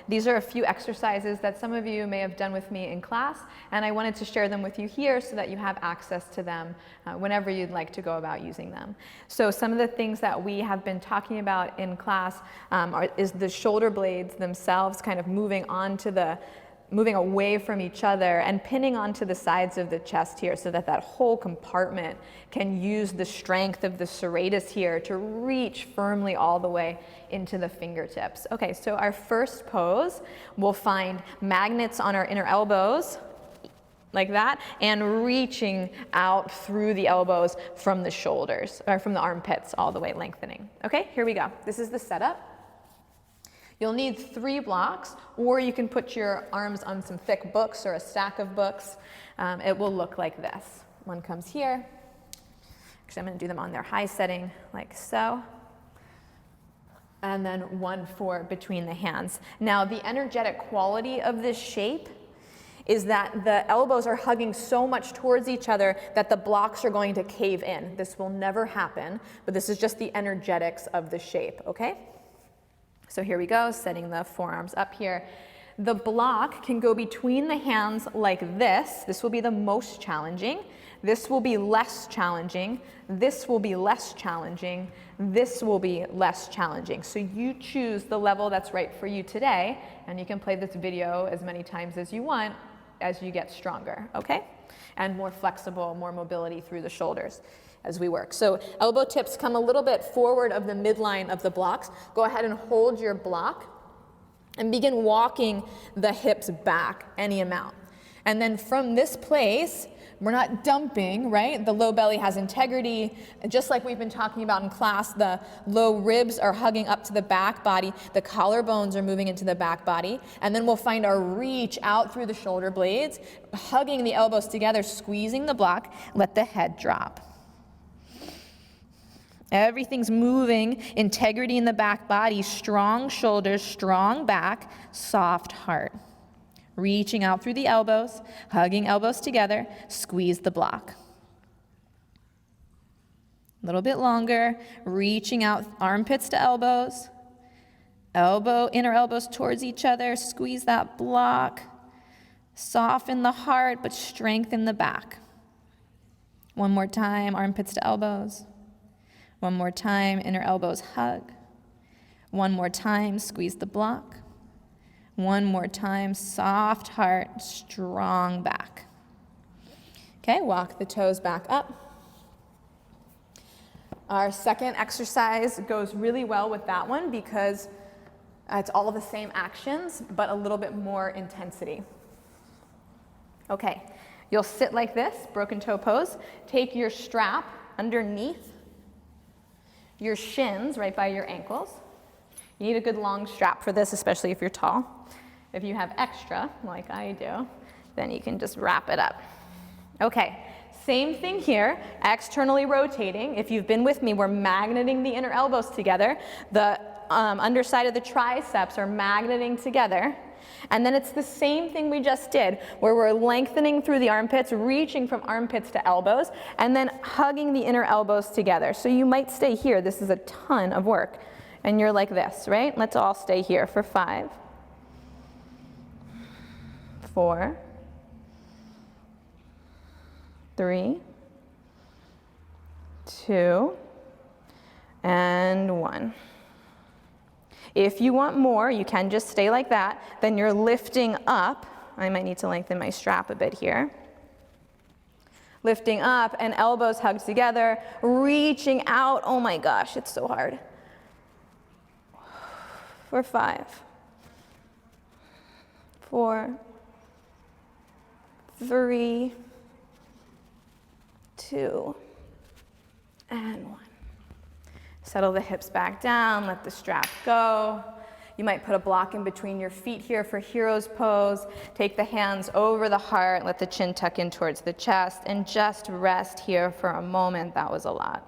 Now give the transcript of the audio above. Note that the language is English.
These are a few exercises that some of you may have done with me in class, and I wanted to share them with you here so that you have access to them whenever you'd like to go about using them. So some of the things that we have been talking about in class is the shoulder blades themselves kind of moving away from each other and pinning onto the sides of the chest here so that that whole compartment can use the strength of the serratus here to reach firmly all the way into the fingertips. Okay, so our first pose, we'll find magnets on our inner elbows, like that, and reaching out through the elbows from the shoulders, or from the armpits all the way lengthening. Okay, here we go. This is the setup. You'll need 3 blocks, or you can put your arms on some thick books or a stack of books. It will look like this. One comes here. Actually, I'm going to do them on their high setting, like so. And then one for between the hands. Now, the energetic quality of this shape is that the elbows are hugging so much towards each other that the blocks are going to cave in. This will never happen, but this is just the energetics of the shape, okay? So here we go, setting the forearms up here. The block can go between the hands like this. This will be the most challenging. This will be less challenging. This will be less challenging. This will be less challenging. So you choose the level that's right for you today, and you can play this video as many times as you want as you get stronger, okay? And more flexible, more mobility through the shoulders as we work. So elbow tips come a little bit forward of the midline of the blocks. Go ahead and hold your block and begin walking the hips back any amount. And then from this place, we're not dumping, right? The low belly has integrity. Just like we've been talking about in class, the low ribs are hugging up to the back body. The collarbones are moving into the back body. And then we'll find our reach out through the shoulder blades, hugging the elbows together, squeezing the block. Let the head drop. Everything's moving, integrity in the back body, strong shoulders, strong back, soft heart. Reaching out through the elbows, hugging elbows together, squeeze the block. A little bit longer, reaching out armpits to elbows, inner elbows towards each other, squeeze that block. Soften the heart, but strengthen the back. One more time, armpits to elbows. One more time, inner elbows hug. One more time, squeeze the block. One more time, soft heart, strong back. Okay, walk the toes back up. Our second exercise goes really well with that one because it's all the same actions, but a little bit more intensity. Okay, you'll sit like this, broken toe pose. Take your strap underneath your shins right by your ankles. You need a good long strap for this, especially if you're tall. If you have extra, like I do, then you can just wrap it up. Okay, same thing here, externally rotating. If you've been with me, we're magneting the inner elbows together. The underside of the triceps are magneting together. And then it's the same thing we just did, where we're lengthening through the armpits, reaching from armpits to elbows, and then hugging the inner elbows together. So you might stay here. This is a ton of work. And you're like this, right? Let's all stay here for 5, 4, 3, 2, and 1. If you want more, you can just stay like that. Then you're lifting up. I might need to lengthen my strap a bit here. Lifting up and elbows hugged together, reaching out. Oh my gosh, it's so hard. For 5, 4, 3, 2, and 1. Settle the hips back down, let the strap go. You might put a block in between your feet here for hero's pose. Take the hands over the heart, let the chin tuck in towards the chest, and just rest here for a moment. That was a lot.